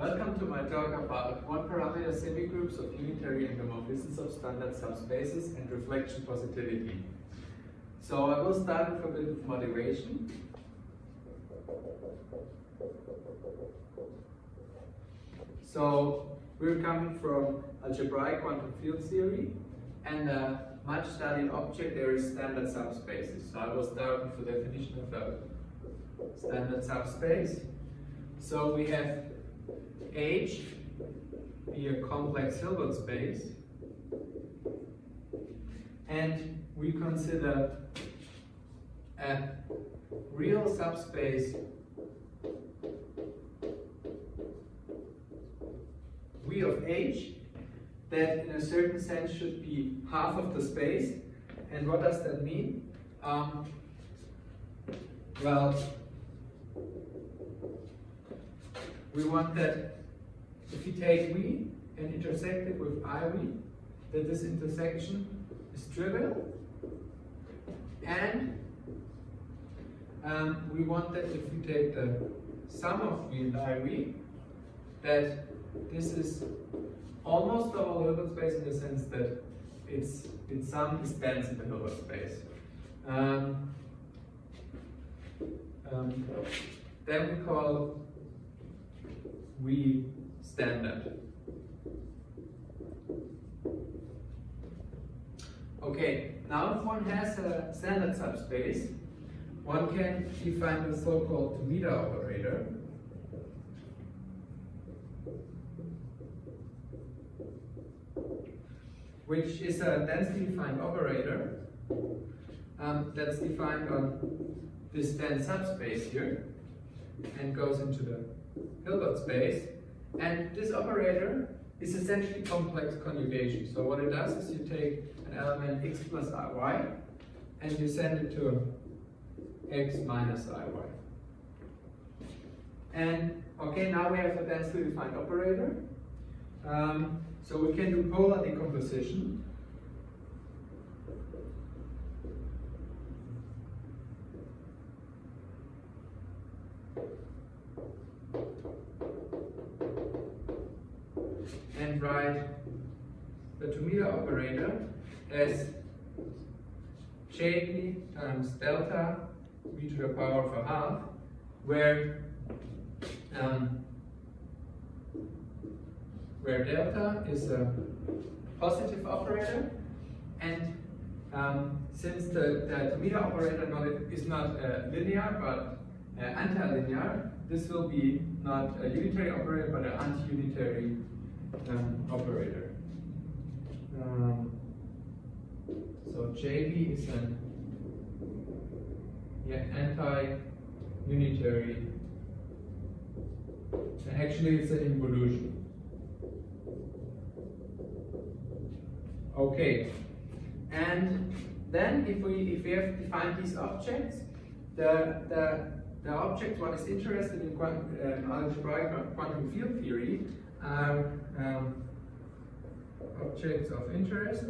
Welcome to my talk about one-parameter semigroups of unitary endomorphisms of standard subspaces and reflection positivity. So I will start with a bit of motivation. So we're coming from algebraic quantum field theory, and a much studied object there is standard subspaces. So I will start with the definition of a standard subspace. So we have H be a complex Hilbert space, and we consider a real subspace V of H that in a certain sense should be half of the space. And what does that mean? Well, we want that if we take V and intersect it with IV, that this intersection is trivial. And we want that if we take the sum of V and IV, that this is almost the whole Hilbert space in the sense that its sum is dense in the Hilbert space. Then we call V standard. Okay, now if one has a standard subspace, one can define the so-called meter operator. Which is a densely defined operator that's defined on this dense subspace here and goes into the Hilbert space. And this operator is essentially complex conjugation. So what it does is you take an element x plus iy and you send it to x minus iy. And okay, now we have a densely defined operator. So we can do polar decomposition. And write the two-meter operator as JP times delta v to the power of a half, where delta is a positive operator, and since the meter operator is not linear but antilinear, this will be not a unitary operator but an anti-unitary operator. So JB is an anti-unitary, and actually it's an involution. Okay, and then if we have defined these objects, the objects one is interested in algebraic quantum field theory are objects of interest.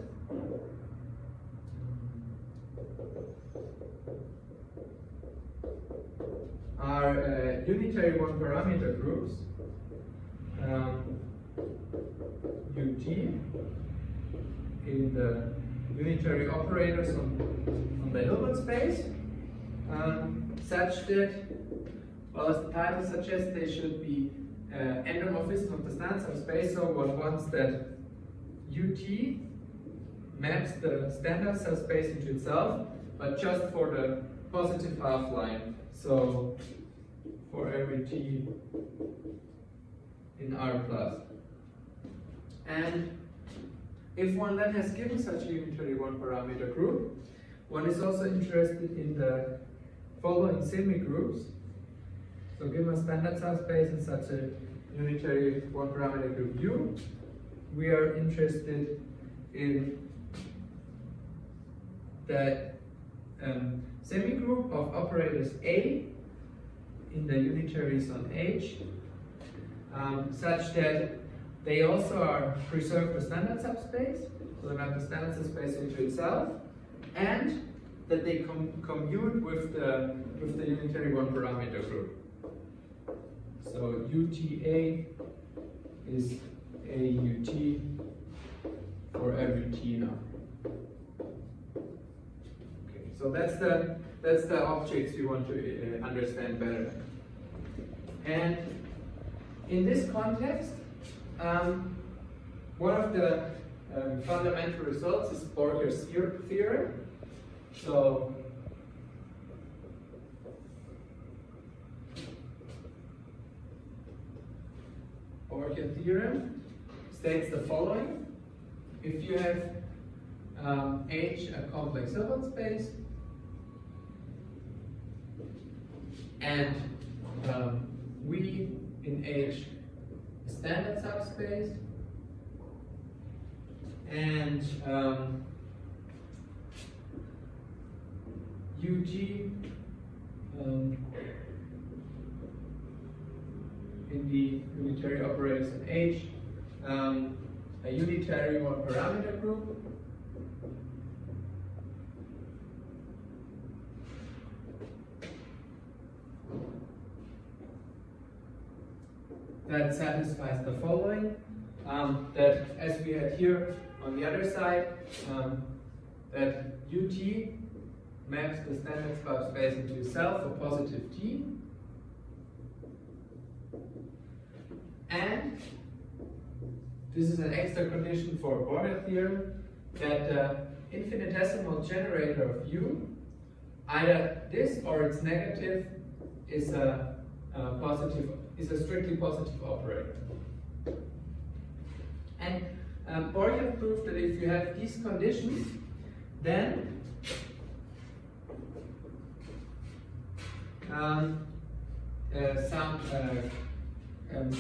Are unitary one-parameter groups, UT, in the unitary operators on the Hilbert space, such that, well, as the title suggests, they should be endomorphisms of the standard subspace. So one wants that UT maps the standard subspace into itself, but just for the positive half line. So for every T in R plus. And if one then has given such a unitary one-parameter group, one is also interested in the following semigroups. So given a standard subspace in such a unitary one-parameter group U, we are interested in the semigroup of operators A in the unitaries on H, such that they also are preserve the standard subspace, so they map the standard subspace into itself, and that they commute with the unitary one-parameter group. So UTA is AUT for every T now. Okay, so that's the objects we want to understand better. And in this context, one of the fundamental results is Borger's theorem. So Borger theorem states the following: if you have H a complex Hilbert space and we in H a standard subspace and UG in the unitary operators in H, a unitary one parameter group, that satisfies the following, that as we had here on the other side, that UT maps the standard subspace into itself for positive T, and this is an extra condition for Borger theorem, that the infinitesimal generator of U, either this or its negative, is a strictly positive operator. And Borger proved that if you have these conditions, then some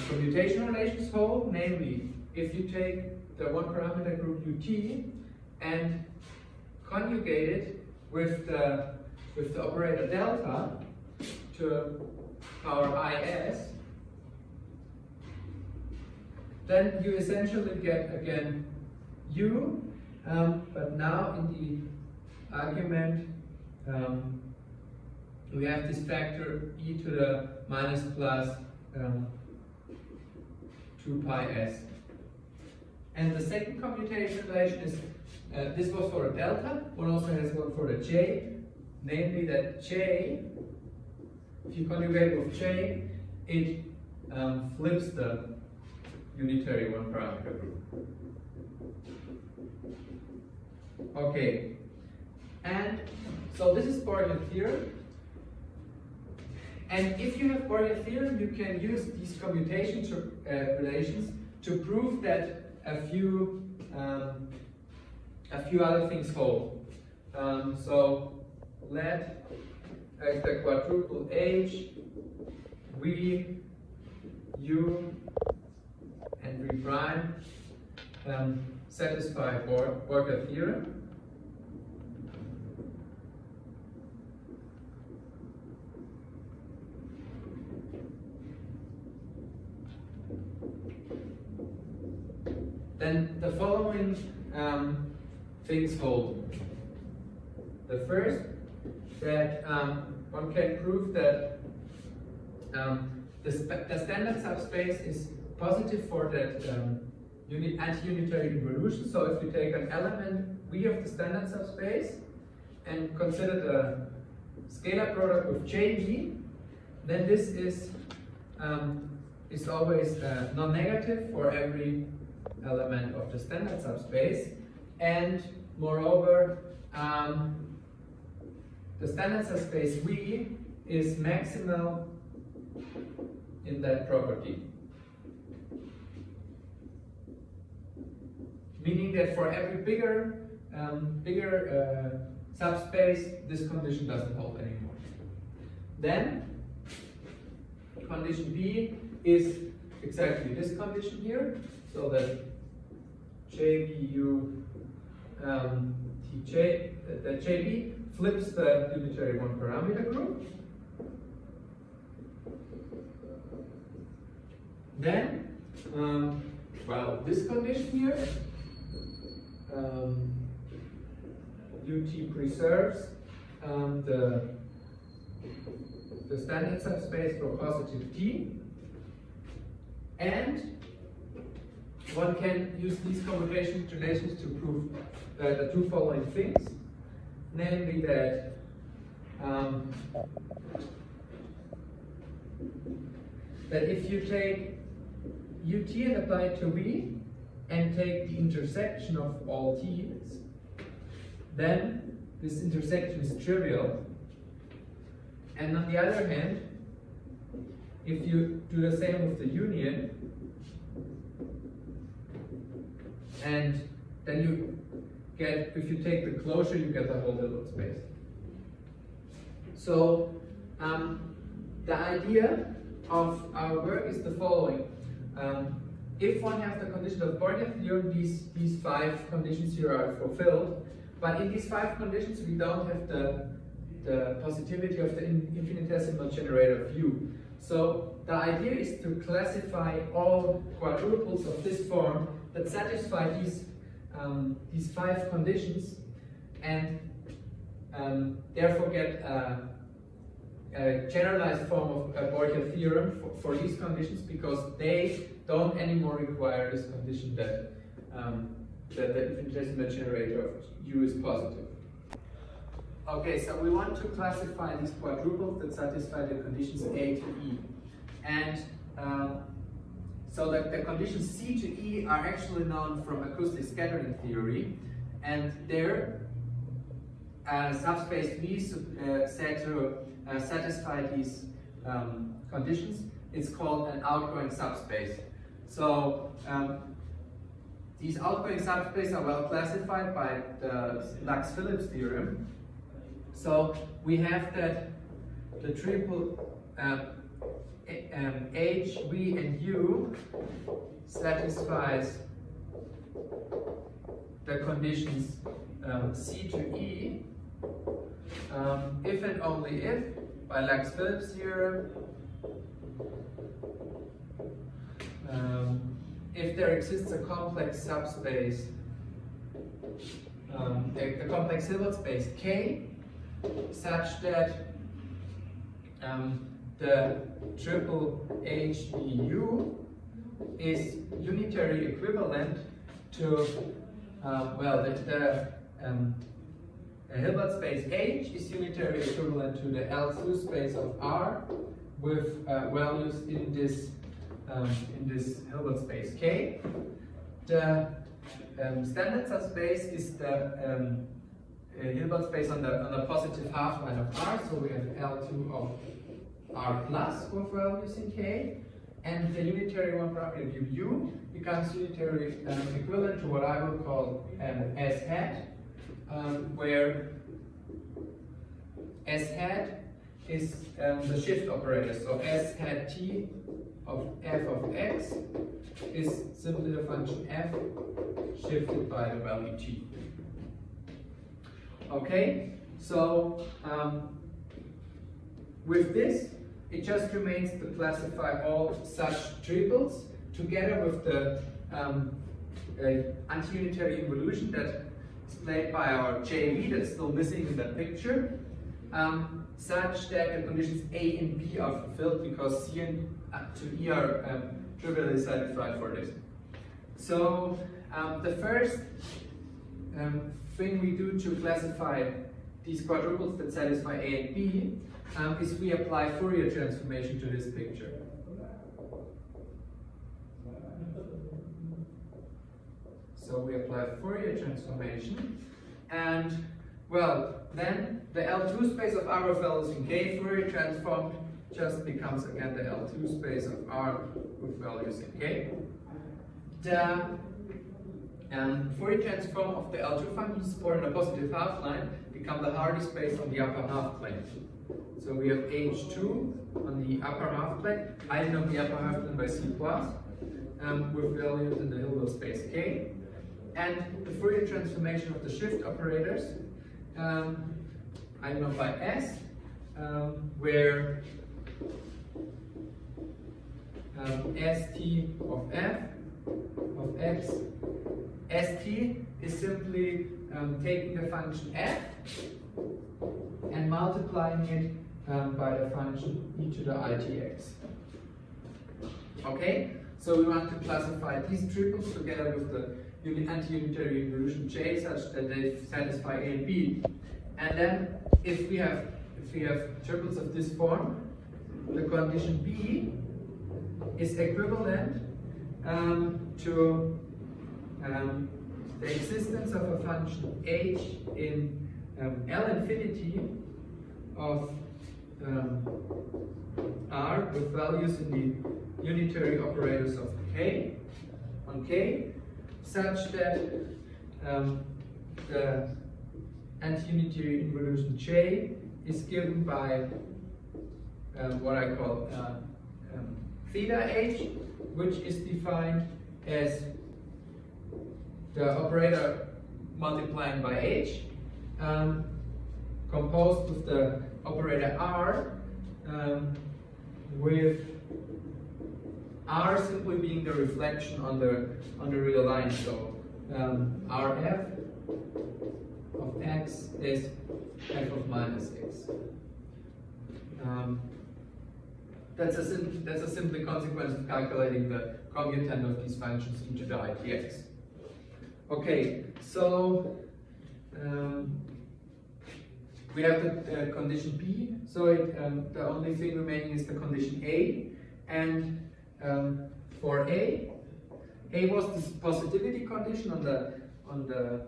commutation relations hold, namely, if you take the one parameter group UT and conjugate it with the operator delta to power IS, then you essentially get again U, but now in the argument we have this factor e to the minus plus 2 pi s. And the second commutation relation is, this was for a delta, one also has one for a j, namely that j, if you conjugate with j, it flips the unitary one parameter group. Okay, and so this is Borger theorem. And if you have Borger theorem, you can use these commutation relations to prove that a few other things hold. So let the quadruple H, V, U, and V prime satisfy Borger theorem. Then the following things hold. The first, that one can prove that the standard subspace is positive for that anti-unitary involution. So if you take an element V of the standard subspace and consider the scalar product with JV, then this is always non-negative for every element of the standard subspace, and moreover the standard subspace V is maximal in that property, meaning that for every bigger subspace this condition doesn't hold anymore. Then condition B is exactly this condition here, so that JBU TJ, that JB flips the unitary one parameter group. Then, well, this condition here, UT preserves the standard subspace for positive T, and one can use these conjugation relations to prove the two following things, namely that that if you take ut and apply it to v and take the intersection of all t's, then this intersection is trivial. And on the other hand, if you do the same with the union, and then you get, if you take the closure, you get the whole Hilbert space. So the idea of our work is the following. If one has the condition of Borgia theorem, these 5 conditions here are fulfilled. But in these 5 conditions, we don't have the positivity of the infinitesimal generator of U. So the idea is to classify all quadruples of this form that satisfy these 5 conditions, and therefore get a generalized form of a Borgia theorem for these conditions, because they don't anymore require this condition that the infinitesimal generator of U is positive. Okay, so we want to classify these quadruples that satisfy the conditions A to E. And so that the conditions C to E are actually known from acoustic scattering theory, and there subspace V said to satisfy these conditions. It's called an outgoing subspace. So these outgoing subspaces are well classified by the Lax-Phillips theorem. So we have that the triple H, V, and U satisfies the conditions C to E if and only if, by Lax-Phillips theorem, if there exists a complex subspace, a complex Hilbert space K, such that the triple HVU is unitary equivalent to, well, the Hilbert space H is unitary equivalent to the L2 space of R with values in this Hilbert space K. The standard subspace is the Hilbert space on the positive half line of R, so we have L2 of R plus with values in K, and the unitary one property of U becomes unitary equivalent to what I would call S hat, where S hat is the shift operator. So S hat T of f of x is simply the function f shifted by the value t. Okay, so with this, it just remains to classify all such triples together with the anti-unitary involution that is played by our JV that's still missing in that picture, such that the conditions A and B are fulfilled, because C and to E are trivially satisfied for this. So the first thing we do to classify these quadruples that satisfy A and B is we apply Fourier transformation to this picture. So we apply Fourier transformation, and well, then the L2 space of R with values in K Fourier transformed just becomes again the L2 space of R with values in K. The Fourier transform of the L2 functions supporting the positive half line become the Hardy space on the upper half plane. So we have H2 on the upper half plane, I know the upper half plane by C plus, with values in the Hilbert space K. And the Fourier transformation of the shift operators, I know by S, where St of f of x, St is simply taking the function f and multiplying it by the function e to the itx. Okay, So we want to classify these triples together with the anti-unitary involution J such that they satisfy A and B. And then if we have triples of this form, the condition B is equivalent to the existence of a function h in L infinity of R with values in the unitary operators of K on K, such that the anti-unitary involution J is given by what I call theta h, which is defined as the operator multiplying by h, composed with the operator R, with R simply being the reflection on the real line. So Rf of x is f of minus x. That's a simple consequence of calculating the commutant of these functions into the IPX. Okay, so we have the condition B, so the only thing remaining is the condition A, and for A was this positivity condition on the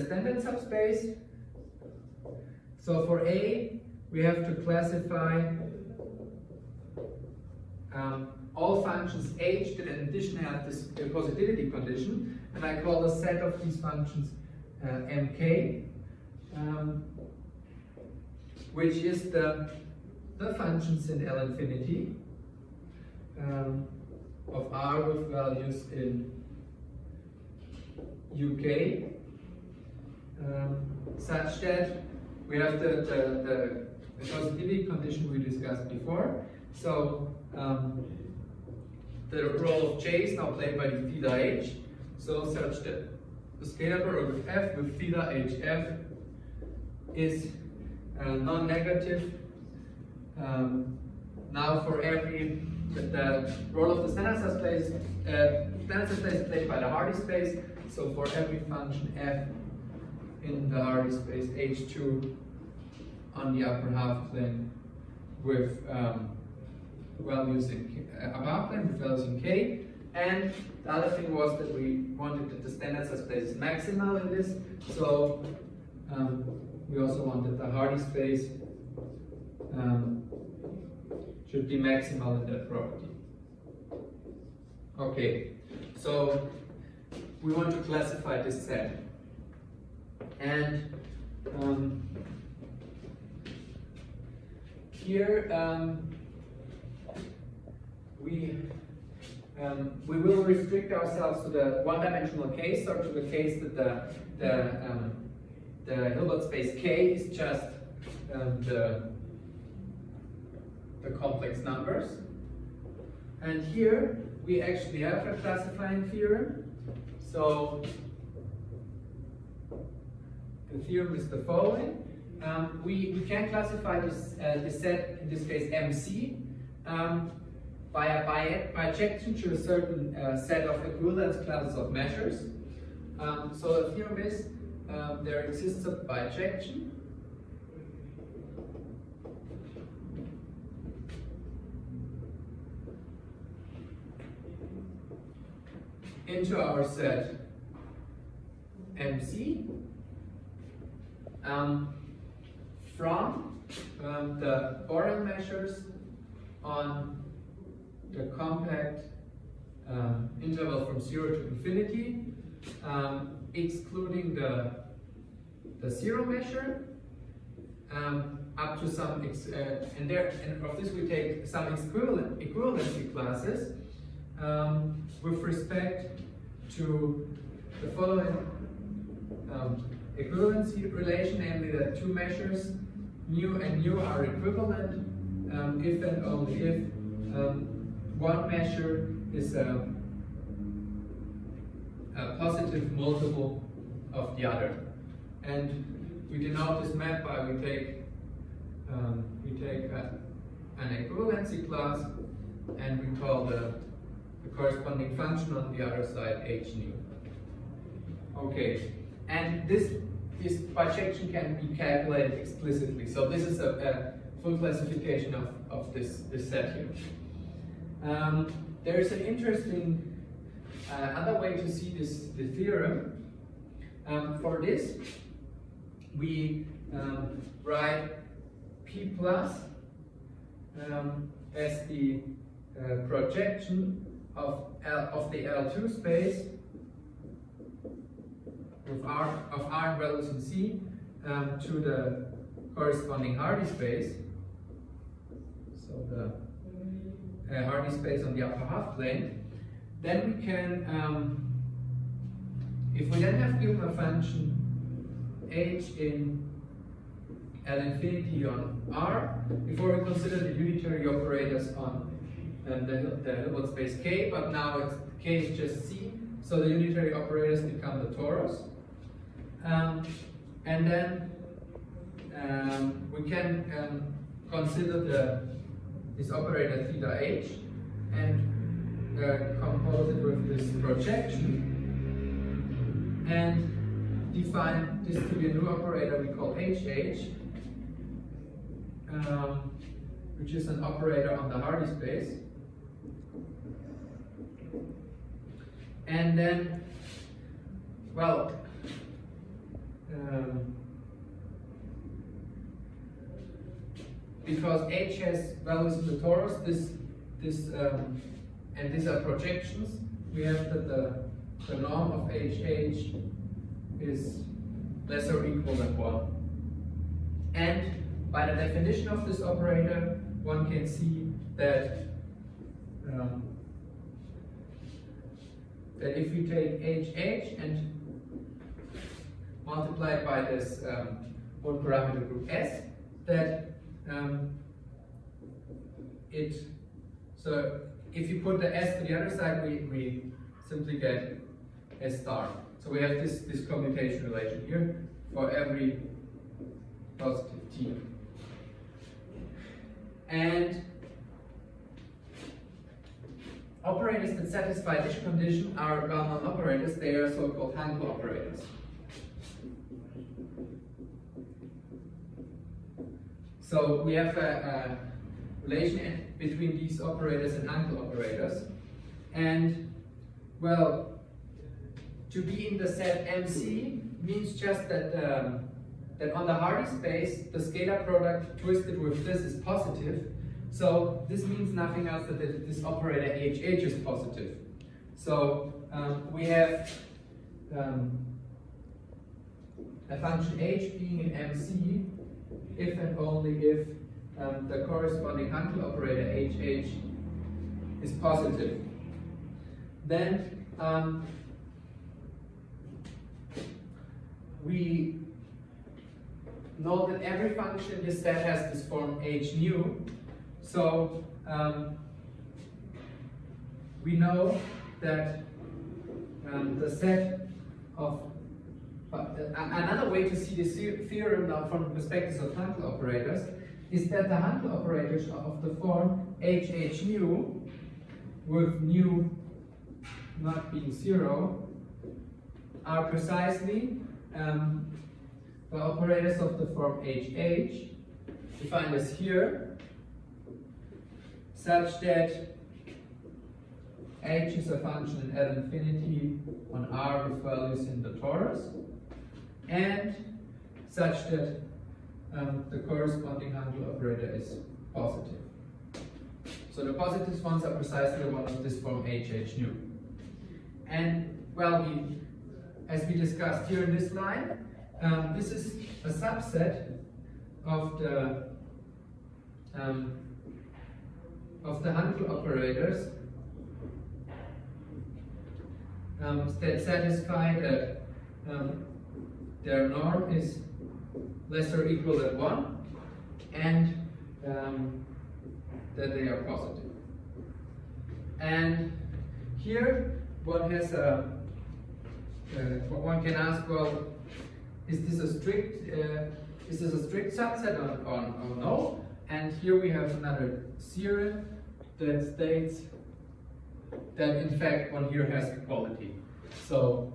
standard subspace. So for A, we have to classify all functions h that in addition have this positivity condition, and I call the set of these functions mk, which is the functions in L infinity of R with values in UK, such that we have the positivity condition we discussed before. So the role of J is now played by the theta h, so such that the scalar product of f with theta hf is non-negative. Now for every the role of the standard subspace is played by the Hardy space. So for every function f in the Hardy space h2 on the upper half plane with values in above plane with values in k. And the other thing was that we wanted that the standard subspace is maximal in this. So we also wanted the Hardy space should be maximal in that property. Okay, so we want to classify this set. And here we will restrict ourselves to the one-dimensional case, or to the case that the Hilbert space K is just the complex numbers. And here we actually have a classifying theorem. So the theorem is the following. We can classify this set, in this case MC, by bijection to a certain set of equivalence classes of measures. So the theorem is there exists a bijection into our set MC from the Borel measures on the compact interval from 0 to infinity, excluding the zero measure, up to some and of this we take some equivalency classes with respect to the following equivalency relation, namely that two measures mu and nu are equivalent if and only if one measure is a positive multiple of the other. And we denote this map by we take an equivalency class, and we call the the corresponding function on the other side, h nu. Okay, and this bijection can be calculated explicitly. So this is a full classification of this set here. There is an interesting other way to see the theorem. For this, we write P plus as the projection of the L2 space of R values in C to the corresponding Hardy space. So the Hardy space on the upper half plane. Then we can, if we then have given a function h in L infinity on R, before we consider the unitary operators on the Hilbert space K, but now K is just C, so the unitary operators become the torus. And then we can consider this operator theta h and compose it with this projection and define this to be a new operator we call HH, which is an operator on the Hardy space. And then, well, because H has values in the torus, and these are projections, we have that the norm of HH is less or equal than 1. And by the definition of this operator, one can see that that if we take HH and multiply it by this one parameter group S, that so if you put the S to the other side, we simply get S star. So we have this commutation relation here for every positive T. And operators that satisfy this condition are well-known operators. They are so-called Hankel operators. So we have a relation between these operators and Hankel operators. And, well, to be in the set MC means just that that on the Hardy space, the scalar product twisted with this is positive. So this means nothing else than that this operator HH is positive. So we have a function h being in MC if and only if the corresponding Hankel operator HH is positive. Then we know that every function in this set has this form h nu. So we know that the set of another way to see this theorem now from the perspective of Hankel operators is that the Hankel operators are of the form HH nu, with nu not being 0, are precisely the operators of the form HH, defined as here, such that H is a function in L infinity on R with values in the torus, and such that the corresponding Hankel operator is positive. So the positive ones are precisely the ones of this form HH nu. And well, as we discussed here in this line, this is a subset of the Hankel operators that satisfy that their norm is less or equal than 1 and that they are positive. And here one has one can ask, well, is this a strict subset or no? And here we have another theorem that states that in fact one here has equality. So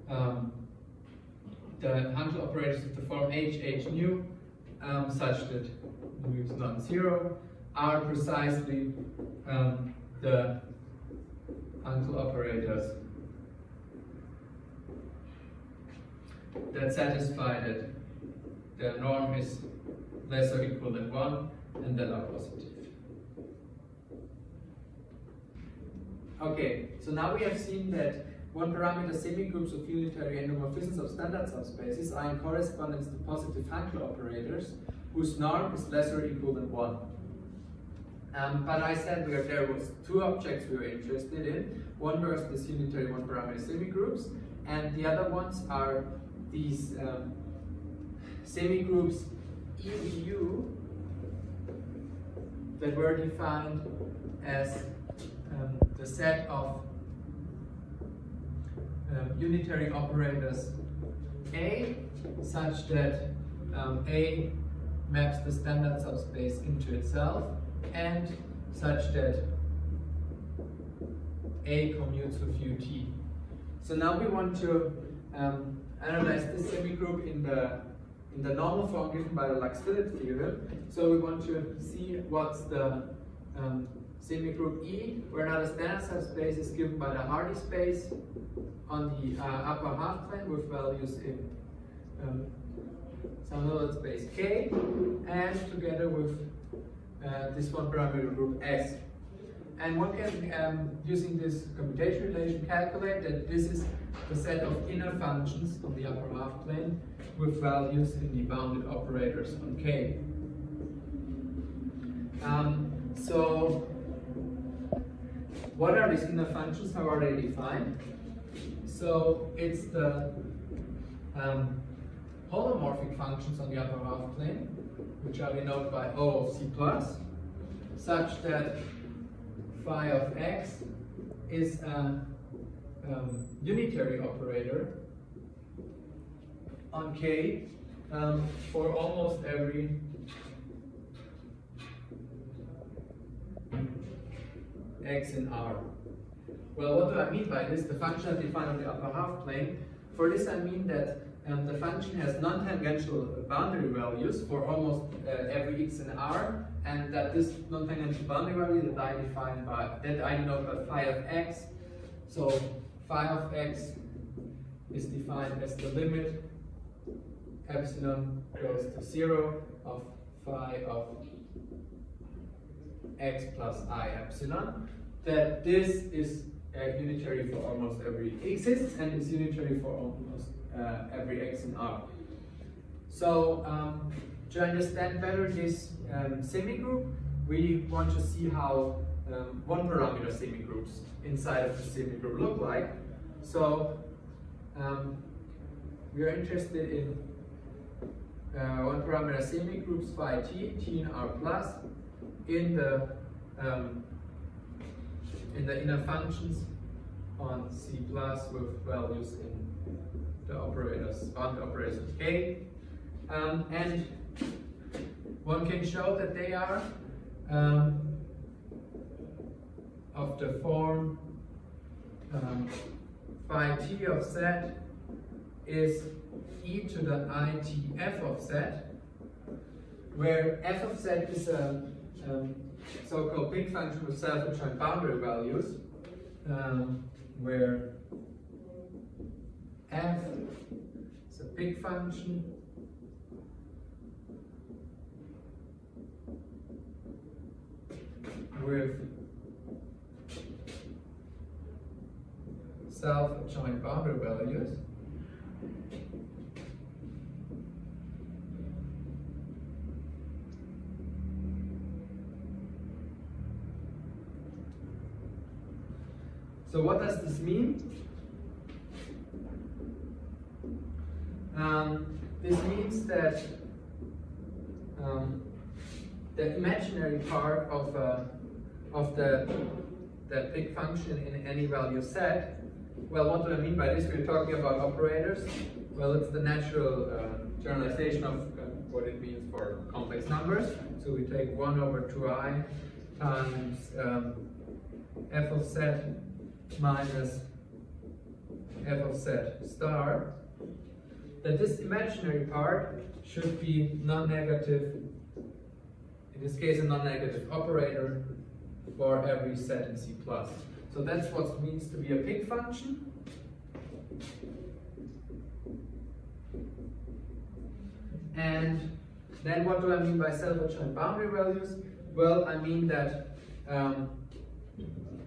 the Hankel operators of the form H nu such that nu is non-zero are precisely the Hankel operators that satisfy that the norm is less or equal than 1 and that are positive. Okay, so now we have seen that one-parameter semigroups of unitary endomorphisms of standard subspaces are in correspondence to positive Hankel operators whose norm is less or equal than 1. But I said there was two objects we were interested in. One was this unitary one-parameter semigroups, and the other ones are these semigroups EBU that were defined as the set of unitary operators A such that A maps the standard subspace into itself and such that A commutes with UT. So now we want to analyze this semigroup in the normal form given by the Lax-Phillips theorem. So we want to see what's the semigroup E, where now the standard subspace is given by the Hardy space on the upper half plane with values in some little space K, and together with this one parameter group S. And one can, using this commutation relation, calculate that this is the set of inner functions on the upper half plane with values in the bounded operators on K. So what are these inner functions? How are they defined? So it's the holomorphic functions on the upper half plane, which are denoted by O of C plus, such that phi of x is a unitary operator on K for almost every x in R. Well, what do I mean by this? The function is defined on the upper half plane. For this I mean that the function has non-tangential boundary values for almost every x in R, and that this non-tangential boundary value that I denote by phi of x. So phi of x is defined as the limit epsilon goes to 0 of phi of x plus I epsilon. That this is unitary for almost every exists and is unitary for almost every x in R. So to understand better this semigroup, we want to see how one parameter semigroups inside of the semigroup look like. So we are interested in one parameter semigroups phi t in R plus in the inner functions on C plus with values in the operators, bounded operators of K, and one can show that they are of the form phi t of z is e to the it f of z, where f of z is a so-called big function with self-adjoint boundary values, where f is a big function with self-adjoint boundary values. So what does this mean? This means that the imaginary part of that big function in any value set. Well, what do I mean by this? We're talking about operators. Well, it's the natural generalization of what it means for complex numbers. So we take 1 over 2i times f of z minus f of z star, that this imaginary part should be non-negative, in this case a non-negative operator for every set in C++. So that's what it means to be a pig function. And then what do I mean by self-adjoint boundary values? Well, I mean that,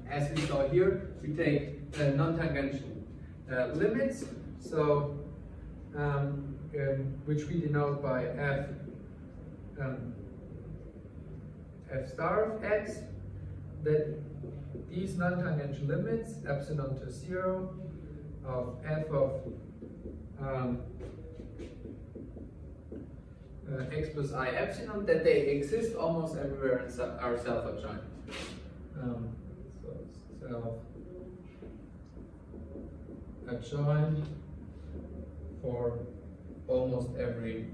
as we saw here, we take non-tangential limits, so which we denote by f star of x, that these non-tangential limits, epsilon to 0, of f of x plus I epsilon, that they exist almost everywhere and are self-adjoint. So self-adjoint for almost every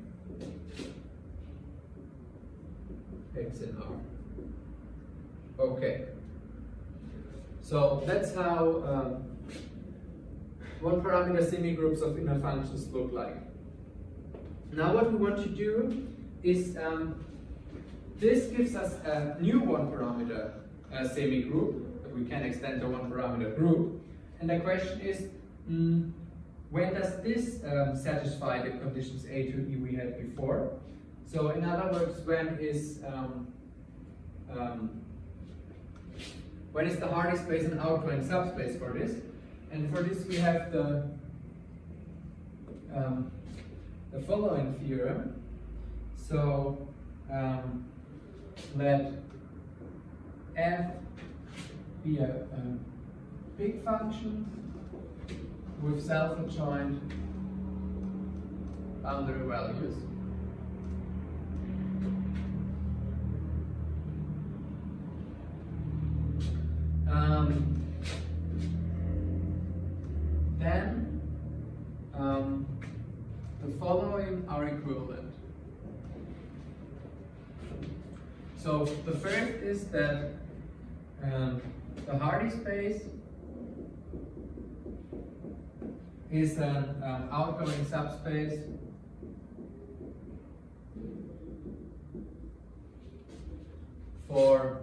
x in R. Okay. So that's how one-parameter semigroups of inner functions look like. Now what we want to do is, this gives us a new one-parameter semigroup that we can extend to one-parameter group. And the question is, when does this satisfy the conditions A to E we had before? So in other words, when is the Hardy space an outgoing subspace for this? And for this we have the following theorem. So let f be a big function with self-adjoint boundary values. Then the following are equivalent. So the first is that the Hardy space is an outgoing subspace for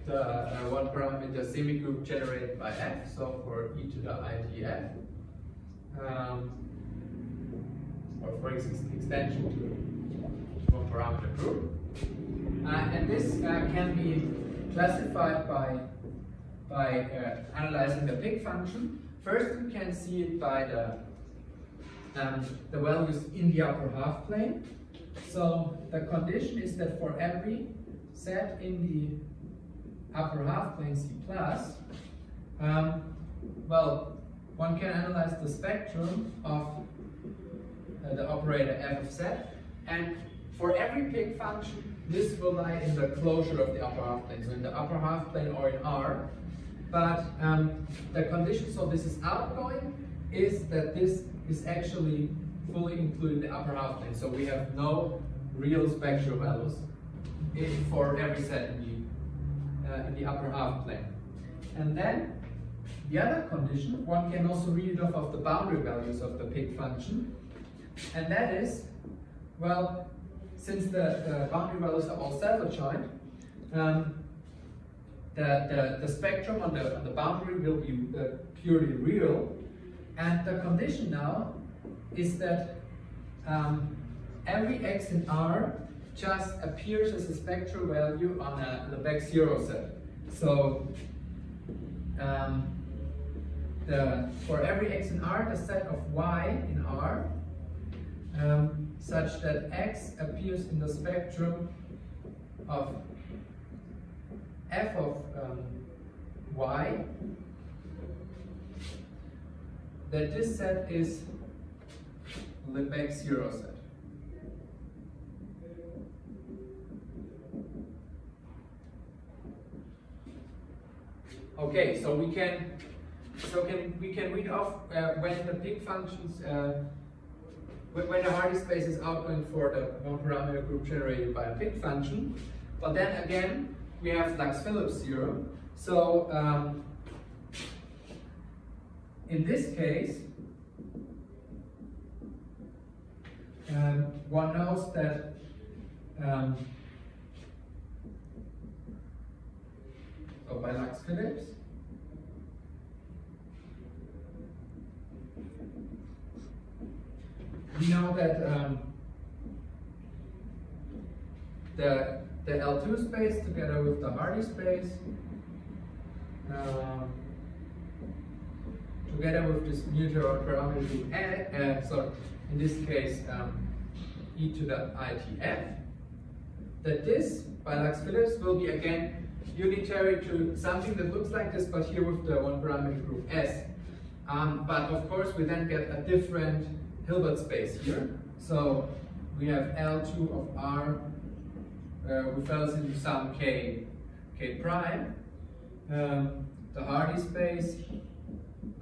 the one-parameter semigroup generated by f, so for e to the itf, or for extension to one-parameter group. And this can be classified by analyzing the pig function. First, we can see it by the values in the upper half plane. So the condition is that for every set in the upper half plane C++, well, one can analyze the spectrum of the operator f of z, and for every pig function, this will lie in the closure of the upper half plane, so in the upper half plane or in R. But the condition, so this is outgoing, is that this is actually fully included in the upper half plane. So we have no real spectral values for every set in the upper half plane. And then the other condition, one can also read it off of the boundary values of the pig function. And that is, well, since the boundary values are all self-adjoint, the spectrum on the boundary will be purely real, and the condition now is that every x in R just appears as a spectral value on a Lebesgue zero set. So for every x in R, the set of y in R, such that x appears in the spectrum of f of y, that this set is Lebesgue zero set. Okay, so we can read off when the pig functions when the Hardy space is outgoing for the one-parameter group generated by a pig function. But then again, we have Lax-Phillips theorem. So in this case, one knows that so by Lax-Phillips, we know that the L2 space together with the Hardy space together with this mutual parameter group, so in this case e to the ITF, that this by Lax-Phillips will be again unitary to something that looks like this, but here with the one parameter group S. But of course we then get a different Hilbert space here. So we have L2 of R with values into some K prime. The Hardy space,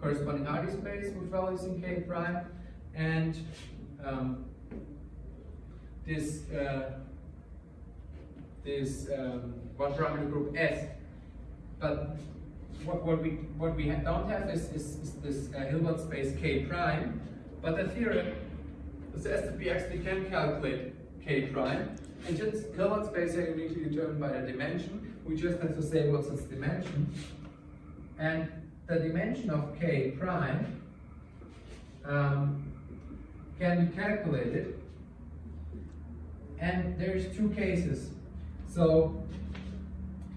corresponding Hardy space with values in K prime, and this one parameter group S. But what we don't have is this Hilbert space K prime. But the theorem says that we actually can calculate K prime, and since Hilbert space here you need to determine by the dimension, we just have to say what's its dimension. And the dimension of K prime can be calculated, and there's two cases. So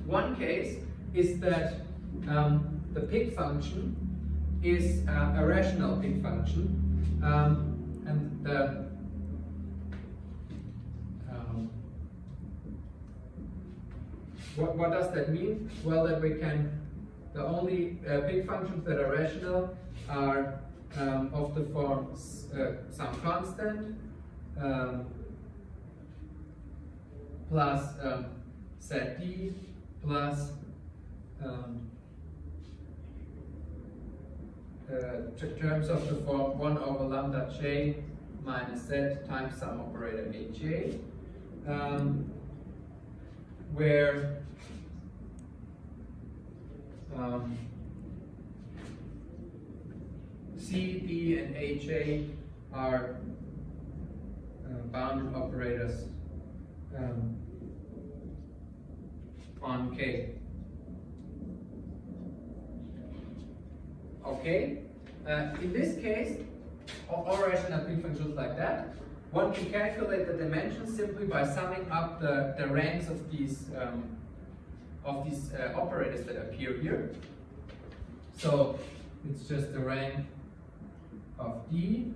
one case is that the Pig function is a rational Pig function, and the what does that mean? Well, that we can, the only Pig functions that are rational are of the form some constant plus ZD plus terms of the form 1 over lambda j minus z times some operator aj, where C, D, and aj are bounded operators on K. Okay, in this case, all rational Pig functions like that, one can calculate the dimensions simply by summing up the ranks of these operators that appear here. So it's just the rank of D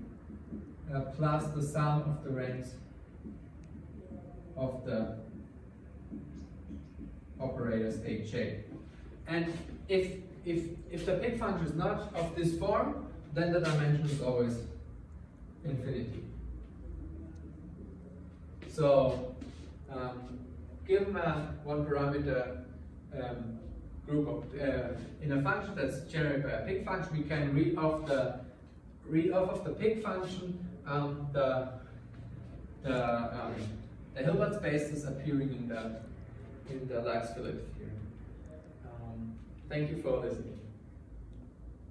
plus the sum of the ranks of the operators Aj. And if the Pig function is not of this form, then the dimension is always infinity. So given a one parameter group of in a function that's generated by a Pig function, we can read off of the Pig function the Hilbert spaces appearing in the Lax-Phillips theorem. Thank you for listening.